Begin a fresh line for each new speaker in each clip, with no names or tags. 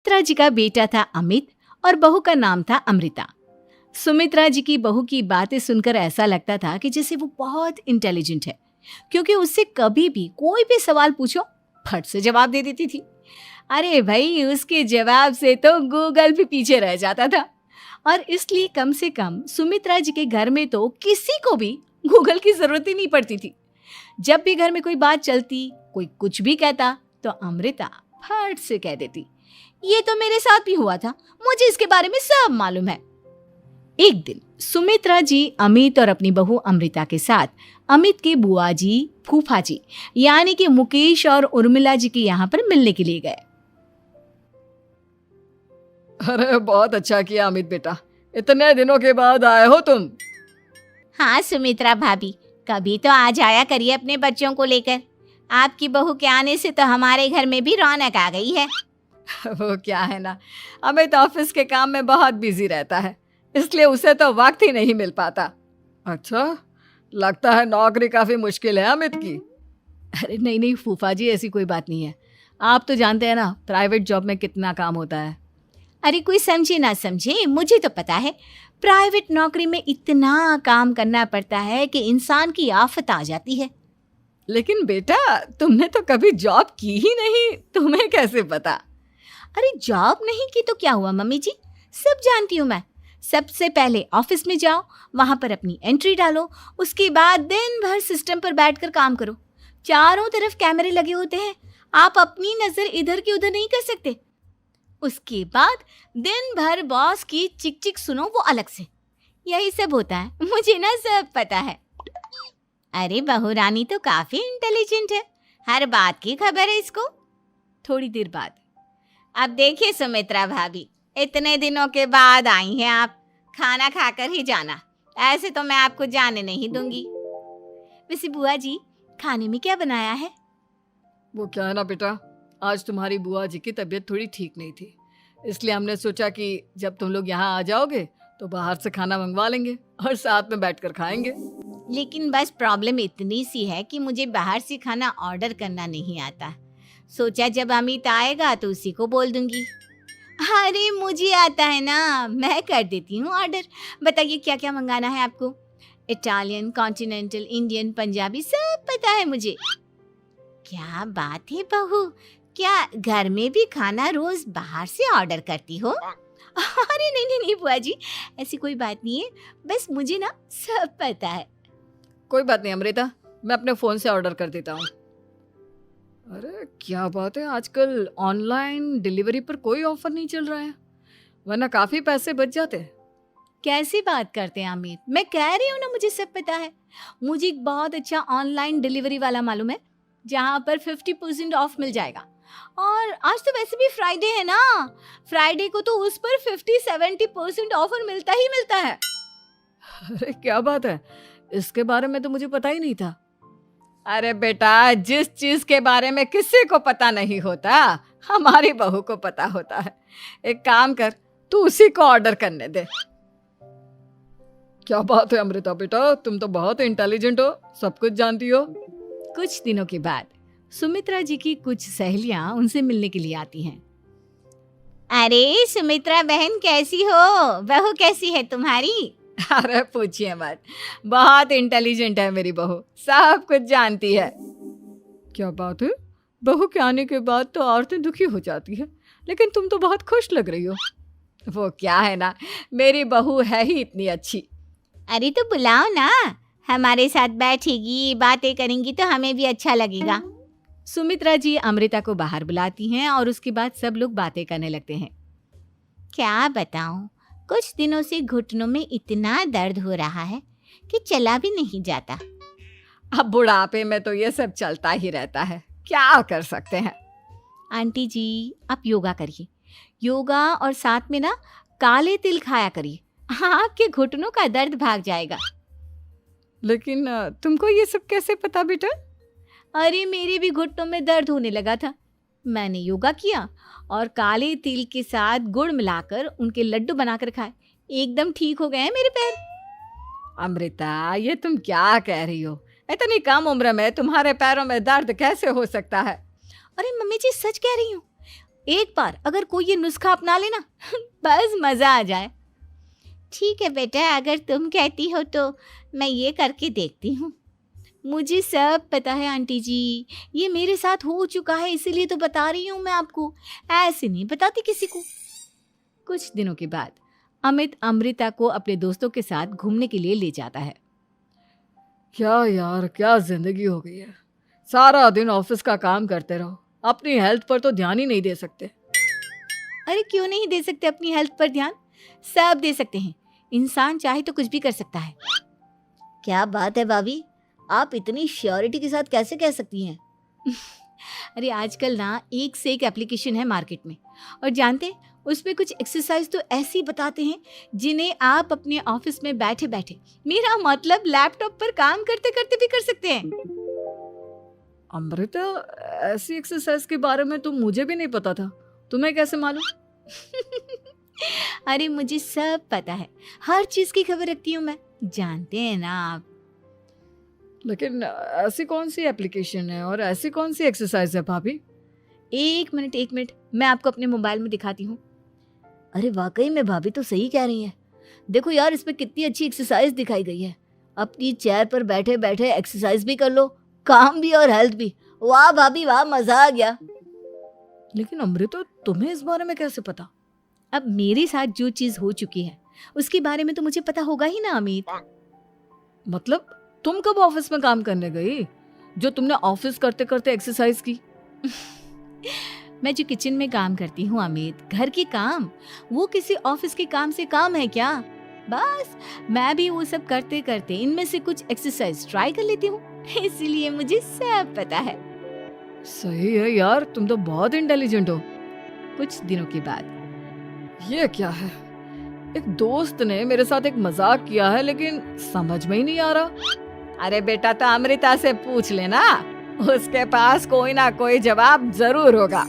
सुमित्रा जी का बेटा था अमित और बहू का नाम था अमृता। सुमित्रा जी की बहू की बातें सुनकर ऐसा लगता था कि जैसे वो बहुत इंटेलिजेंट है, क्योंकि उससे कभी भी कोई भी सवाल पूछो फट से जवाब दे देती थी। अरे भाई, उसके जवाब से तो गूगल भी पीछे रह जाता था। और इसलिए कम से कम सुमित्रा जी के घर में तो किसी को भी गूगल की जरूरत ही नहीं पड़ती थी। जब भी घर में कोई बात चलती, कोई कुछ भी कहता, तो अमृता फट से कह देती, ये तो मेरे साथ भी हुआ था, मुझे इसके बारे में सब मालूम है। एक दिन सुमित्रा जी अमित और अपनी बहू अमृता के साथ अमित के बुआ जी, फूफा जी यानी कि मुकेश और उर्मिला जी के यहाँ पर मिलने के लिए गए।
अरे बहुत अच्छा किया अमित बेटा, इतने दिनों के बाद आए हो तुम।
हाँ सुमित्रा भाभी, कभी तो आ जाया करिए अपने बच्चों को लेकर। आपकी बहू के आने से तो हमारे घर में भी रौनक आ गई है।
वो क्या है ना, अमित ऑफिस के काम में बहुत बिजी रहता है, इसलिए उसे तो वक्त ही नहीं मिल पाता। अच्छा, लगता है नौकरी काफी मुश्किल है अमित की।
अरे नहीं नहीं फूफा जी, ऐसी कोई बात नहीं है। आप तो जानते हैं ना प्राइवेट जॉब में कितना काम होता है।
अरे कोई समझे ना समझे, मुझे तो पता है प्राइवेट नौकरी में इतना काम करना पड़ता है कि इंसान की आफत आ जाती है।
लेकिन बेटा, तुमने तो कभी जॉब की ही नहीं, तुम्हें कैसे पता?
अरे जॉब नहीं की तो क्या हुआ मम्मी जी, सब जानती हूँ मैं। सबसे पहले ऑफिस में जाओ, वहां पर अपनी एंट्री डालो, उसके बाद दिन भर सिस्टम पर बैठकर काम करो। चारों तरफ कैमरे लगे होते हैं, आप अपनी नजर इधर की उधर नहीं कर सकते। उसके बाद दिन भर बॉस की चिक चिक सुनो, वो अलग से। यही सब होता है, मुझे ना सब पता है। अरे बहू रानी तो काफी इंटेलिजेंट है, हर बात की खबर है इसको।
थोड़ी देर बाद,
अब देखिए सुमित्रा भाभी, इतने दिनों के बाद आई हैं आप, खाना खाकर ही जाना, ऐसे तो मैं आपको जाने नहीं दूंगी।
वैसे बुआ जी, खाने में क्या बनाया है?
वो क्या है ना बेटा, आज तुम्हारी बुआ जी की तबीयत थोड़ी ठीक नहीं थी, इसलिए हमने सोचा कि जब तुम लोग यहाँ आ जाओगे तो बाहर से खाना मंगवा लेंगे और साथ में बैठकर खाएंगे।
लेकिन बस प्रॉब्लम इतनी सी है कि मुझे बाहर से खाना ऑर्डर करना नहीं आता। सोचा जब अमित आएगा तो उसी को बोल दूंगी। अरे मुझे आता है ना, मैं कर देती हूँ ऑर्डर। बताइए क्या क्या मंगाना है आपको? इटालियन, कॉन्टिनेंटल, इंडियन, पंजाबी, सब पता है मुझे। क्या बात है बहू, क्या घर में भी खाना रोज बाहर से ऑर्डर करती हो?
अरे नहीं नहीं नहीं बुआ जी, ऐसी कोई बात नहीं है, बस मुझे ना सब पता है।
कोई बात नहीं अमृता, मैं अपने फोन से ऑर्डर कर देता हूँ। अरे क्या बात है, आजकल ऑनलाइन डिलीवरी पर कोई ऑफर नहीं चल रहा है, वरना काफी पैसे बच जाते हैं।
कैसी बात करते हैं अमित, मैं कह रही हूँ ना मुझे सब पता है। मुझे एक बहुत अच्छा ऑनलाइन डिलीवरी वाला मालूम है, जहाँ पर 50% ऑफ मिल जाएगा। और आज तो वैसे भी फ्राइडे है ना, फ्राइडे को तो उस पर 50-70% ऑफर मिलता ही मिलता है।
अरे क्या बात है, इसके बारे में तो मुझे पता ही नहीं था। अरे बेटा, जिस चीज के बारे में किसी को पता नहीं होता, हमारी बहू को पता होता है। एक काम कर, तू उसी को ऑर्डर करने दे। क्या बात है अमृता बेटा, तुम तो बहुत इंटेलिजेंट हो, सब कुछ जानती हो।
कुछ दिनों के बाद सुमित्रा जी की कुछ सहेलियां उनसे मिलने के लिए आती हैं।
अरे सुमित्रा बहन कैसी हो, बहू कैसी है तुम्हारी?
अरे पूछिए मत, बहुत इंटेलिजेंट है मेरी बहू, सब कुछ जानती है। क्या बात है, बहू के आने के बाद तो औरतें दुखी हो जाती है, लेकिन तुम तो बहुत खुश लग रही हो। वो क्या है ना, मेरी बहू है ही इतनी अच्छी।
अरे तो बुलाओ ना, हमारे साथ बैठेगी, बातें करेंगी तो हमें भी अच्छा लगेगा।
सुमित्रा जी अमृता को बाहर बुलाती हैं और उसके बाद सब लोग बातें करने लगते हैं।
क्या बताऊं, कुछ दिनों से घुटनों में इतना दर्द हो रहा है कि चला भी नहीं जाता।
अब बुढ़ापे में तो ये सब चलता ही रहता है, क्या कर सकते हैं।
आंटी जी, आप योगा करिए, योगा और साथ में ना काले तिल खाया करिए, आपके घुटनों का दर्द भाग जाएगा।
लेकिन तुमको ये सब कैसे पता बेटा?
अरे मेरे भी घुटनों में दर्द होने लगा था, मैंने योगा किया और काले तिल के साथ गुड़ मिलाकर उनके लड्डू बनाकर खाए, एकदम ठीक हो गए हैं मेरे पैर।
अमृता, ये तुम क्या कह रही हो? इतनी कम उम्र में तुम्हारे पैरों में दर्द कैसे हो सकता है?
अरे मम्मी जी, सच कह रही हूँ, एक बार अगर कोई ये नुस्खा अपना लेना बस मजा आ जाए।
ठीक है बेटा, अगर तुम कहती हो तो मैं ये करके देखती हूँ।
मुझे सब पता है आंटी जी, ये मेरे साथ हो चुका है, इसीलिए तो बता रही हूँ मैं आपको, ऐसे नहीं बताती किसी को। कुछ दिनों के बाद अमित अमृता को अपने दोस्तों के साथ घूमने के लिए ले जाता है।
क्या यार, क्या जिंदगी हो गई है। सारा दिन ऑफिस का काम करते रहो, अपनी हेल्थ पर तो ध्यान ही नहीं दे सकते।
अरे क्यों नहीं दे सकते अपनी हेल्थ पर ध्यान? सब दे सकते हैं, इंसान चाहे तो कुछ भी कर सकता है।
क्या बात है भाभी, आप इतनी श्योरिटी के साथ कैसे कह सकती हैं?
अरे आजकल ना एक से एक एप्लीकेशन है मार्केट में, और जानते हैं उसमें कुछ एक्सरसाइज तो ऐसी बताते हैं जिन्हें आप अपने ऑफिस में बैठे बैठे, मेरा मतलब लैपटॉप पर काम करते करते भी कर सकते हैं।
अमृता, ऐसी एक्सरसाइज के बारे में तो मुझे भी नहीं पता था, तुम्हें कैसे मालूम?
अरे मुझे सब पता है, हर चीज की खबर रखती हूँ मैं, जानते हैं ना आप।
लेकिन ऐसी कौन सी एप्लीकेशन है और ऐसी कौन सी एक्सरसाइज है भाभी?
एक मिनट, मैं आपको अपने मोबाइल में दिखाती हूँ।
अरे वाकई में भाभी तो सही कह रही हैं। देखो यार, इसमें कितनी अच्छी एक्सरसाइज दिखाई गई है। अपनी चेयर पर बैठे बैठे एक्सरसाइज भी कर लो, काम भी और हेल्थ भी। वाह भाभी वाह, मजा आ गया।
लेकिन अमृता, तुम्हें इस बारे में कैसे पता?
अब मेरे साथ जो चीज हो चुकी है उसके बारे में तो मुझे पता होगा ही ना अमित।
मतलब तुम कब ऑफिस में काम करने गई जो तुमने ऑफिस करते करते एक्सरसाइज की?
मैं जो किचन में काम करती हूँ अमित, घर के काम, वो किसी ऑफिस के काम से काम है क्या? बस मैं भी वो सब करते करते इनमें से कुछ एक्सरसाइज ट्राई कर लेती हूँ, इसीलिए मुझे सब पता है।
सही है यार, तुम तो बहुत इंटेलिजेंट हो।
कुछ दिनों के बाद
ये क्या है? एक दोस्त ने मेरे साथ एक मजाक किया है, लेकिन समझ में ही नहीं आ रहा।
अरे बेटा, तो अमृता से पूछ लेना, उसके पास कोई ना कोई जवाब जरूर होगा।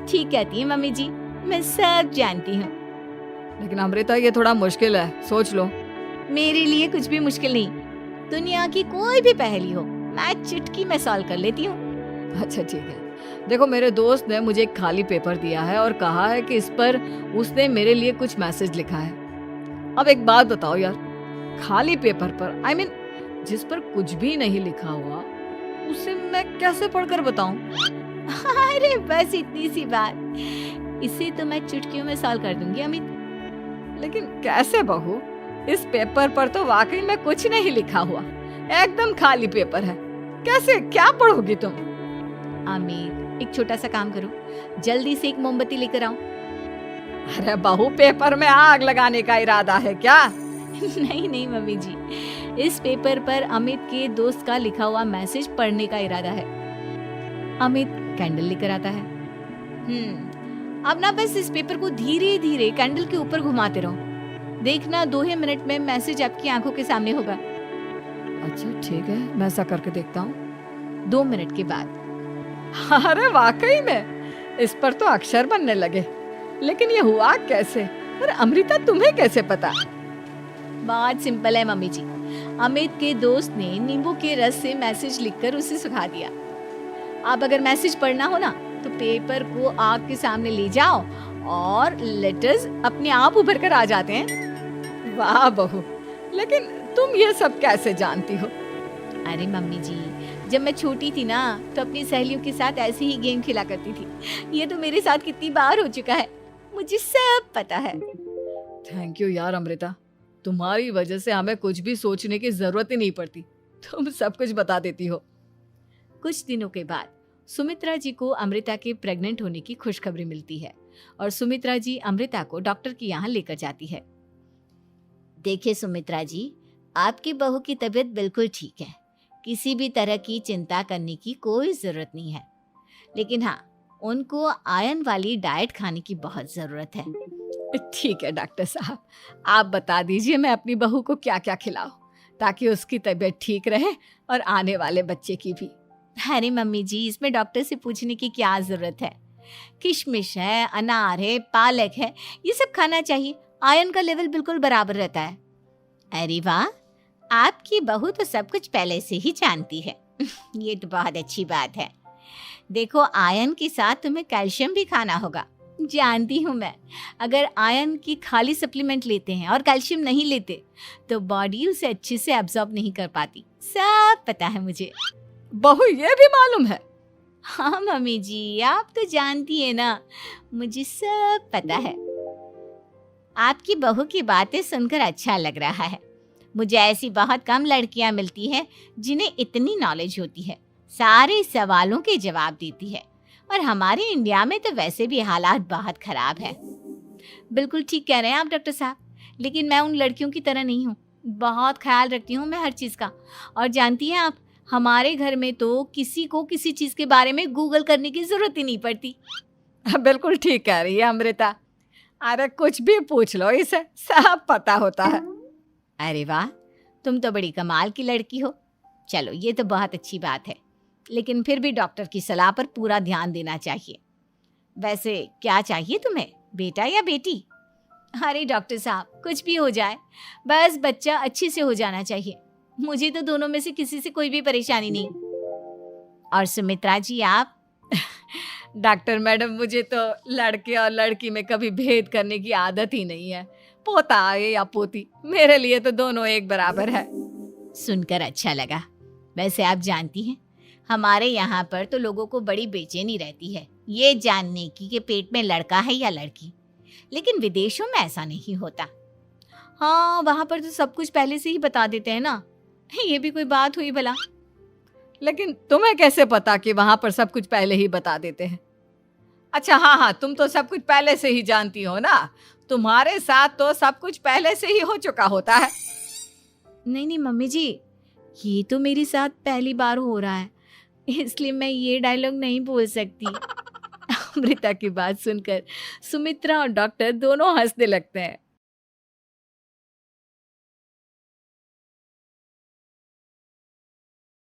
ठीक कहती है मम्मी जी, मैं सब जानती हूँ।
लेकिन अमृता, ये थोड़ा मुश्किल है, सोच लो।
मेरे लिए कुछ भी मुश्किल नहीं, दुनिया की कोई भी पहेली हो मैं चुटकी में सॉल्व कर लेती हूँ।
अच्छा ठीक है, देखो मेरे दोस्त ने मुझे एक खाली पेपर दिया है और कहा है कि इस पर उसने मेरे लिए कुछ मैसेज लिखा है। अब एक बात बताओ यार, खाली पेपर पर, I mean, जिस पर कुछ भी नहीं लिखा हुआ, उसे मैं कैसे पढ़कर बताऊं?
अरे बस इतनी सी बात, इसे तो मैं चुटकियों में सॉल्व कर दूंगी अमित।
लेकिन कैसे बहू? इस पेपर पर तो वाकई में कुछ नहीं लिखा हुआ, एकदम खाली पेपर है, कैसे क्या पढ़ोगी तुम?
अमित, एक छोटा सा काम करो, जल्दी से एक मोमबत्ती लेकर आओ।
अरे बहू, पेपर में आग लगाने का इरादा है क्या?
नहीं मम्मी जी, इस पेपर पर अमित के दोस्त का लिखा हुआ मैसेज पढ़ने का इरादा है। अमित कैंडल लेकर आता है। अब ना बस इस पेपर को धीरे धीरे कैंडल के ऊपर घुमाते रहो, देखना 2 ही मिनट में मैसेज आपकी आंखों के सामने होगा।
अच्छा ठीक है, मैं ऐसा करके देखता हूँ।
2 मिनट के बाद,
अरे वाकई में इस पर तो अक्षर बनने लगे, लेकिन ये हुआ कैसे? अरे अमृता, तुम्हें कैसे पता?
बात सिंपल है मम्मी जी, अमित के दोस्त ने नींबू के रस से मैसेज लिखकर उसे सुखा दिया। आप अगर मैसेज पढ़ना हो ना तो पेपर को आग के सामने ले जाओ और लेटर्स अपने आप उभर कर आ जाते हैं।
वाह बहू, लेकिन तुम ये सब कैसे जानती हो?
अरे मम्मी जी, जब मैं छोटी थी ना तो अपनी सहेलियों के साथ ऐसे ही गेम खेला करती थी। ये तो मेरे साथ कितनी बार हो चुका है, मुझे सब पता है।
थैंक यू यार अमृता, तुम्हारी वजह से हमें कुछ भी सोचने की जरूरत ही नहीं पड़ती, तुम सब कुछ बता देती हो।
कुछ दिनों के बाद सुमित्रा जी को अमृता के प्रेग्नेंट होने की खुशखबरी मिलती है और सुमित्रा जी अमृता को डॉक्टर के यहाँ लेकर जाती है।
देखिए सुमित्रा जी, आपकी बहू की तबीयत बिल्कुल ठीक है, किसी भी तरह की चिंता करने की कोई जरूरत नहीं है। लेकिन हाँ, उनको आयरन वाली डाइट खाने की बहुत जरूरत है।
ठीक है डॉक्टर साहब, आप बता दीजिए मैं अपनी बहू को क्या क्या खिलाऊं ताकि उसकी तबीयत ठीक रहे और आने वाले बच्चे की भी।
अरे मम्मी जी, इसमें डॉक्टर से पूछने की क्या जरूरत है, किशमिश है, अनार है, पालक है, ये सब खाना चाहिए, आयरन का लेवल बिल्कुल बराबर रहता है।
अरे वाह, आपकी बहू तो सब कुछ पहले से ही जानती है। ये तो बहुत अच्छी बात है। देखो, आयरन के साथ तुम्हें कैल्शियम भी खाना होगा। जानती हूँ मैं, अगर आयरन की खाली सप्लीमेंट लेते हैं और कैल्शियम नहीं लेते तो बॉडी उसे अच्छे से एब्जॉर्ब नहीं कर पाती। सब पता है मुझे।
बहू ये भी मालूम है?
हाँ मम्मी जी, आप तो जानती है ना, मुझे सब पता है। आपकी बहू की बातें सुनकर अच्छा लग रहा है। मुझे ऐसी बहुत कम लड़कियां मिलती हैं जिन्हें इतनी नॉलेज होती है, सारे सवालों के जवाब देती है। और हमारे इंडिया में तो वैसे भी हालात बहुत खराब है। बिल्कुल ठीक कह रहे हैं आप डॉक्टर साहब, लेकिन मैं उन लड़कियों की तरह नहीं हूँ। बहुत ख्याल रखती हूँ मैं हर चीज़ का। और जानती हैं आप, हमारे घर में तो किसी को किसी चीज़ के बारे में गूगल करने की ज़रूरत ही नहीं पड़ती।
बिल्कुल ठीक कह रही है अमृता। अरे कुछ भी पूछ लो, इसे सब पता होता है।
अरे वाह, तुम तो बड़ी कमाल की लड़की हो। चलो, ये तो बहुत अच्छी बात है, लेकिन फिर भी डॉक्टर की सलाह पर पूरा ध्यान देना चाहिए। वैसे क्या चाहिए तुम्हें, बेटा या बेटी? अरे डॉक्टर साहब, कुछ भी हो जाए, बस बच्चा अच्छे से हो जाना चाहिए। मुझे तो दोनों में से किसी से कोई भी परेशानी नहीं। और सुमित्रा जी, आप?
डॉक्टर मैडम, मुझे तो लड़के और लड़की में कभी भेद करने की आदत ही नहीं है। पोता आए या पोती, मेरे लिए तो दोनों एक बराबर है।
सुनकर अच्छा लगा। वैसे आप जानती हैं, हमारे यहाँ पर तो लोगों को बड़ी बेचैनी रहती है ये जानने की कि पेट में लड़का है या लड़की, लेकिन विदेशों में ऐसा नहीं होता।
हाँ, वहाँ पर तो सब कुछ पहले से ही बता देते हैं ना। ये भी कोई बात हुई भला?
लेकिन तुम्हें कैसे पता कि वहां पर सब कुछ पहले ही बता देते हैं? अच्छा हाँ, तुम तो सब कुछ पहले से ही जानती हो ना। तुम्हारे साथ तो सब कुछ पहले से ही हो चुका होता है।
नहीं मम्मी जी, ये तो मेरे साथ पहली बार हो रहा है, इसलिए मैं ये डायलॉग नहीं बोल सकती। अमृता की बात सुनकर सुमित्रा और डॉक्टर दोनों हंसने लगते हैं।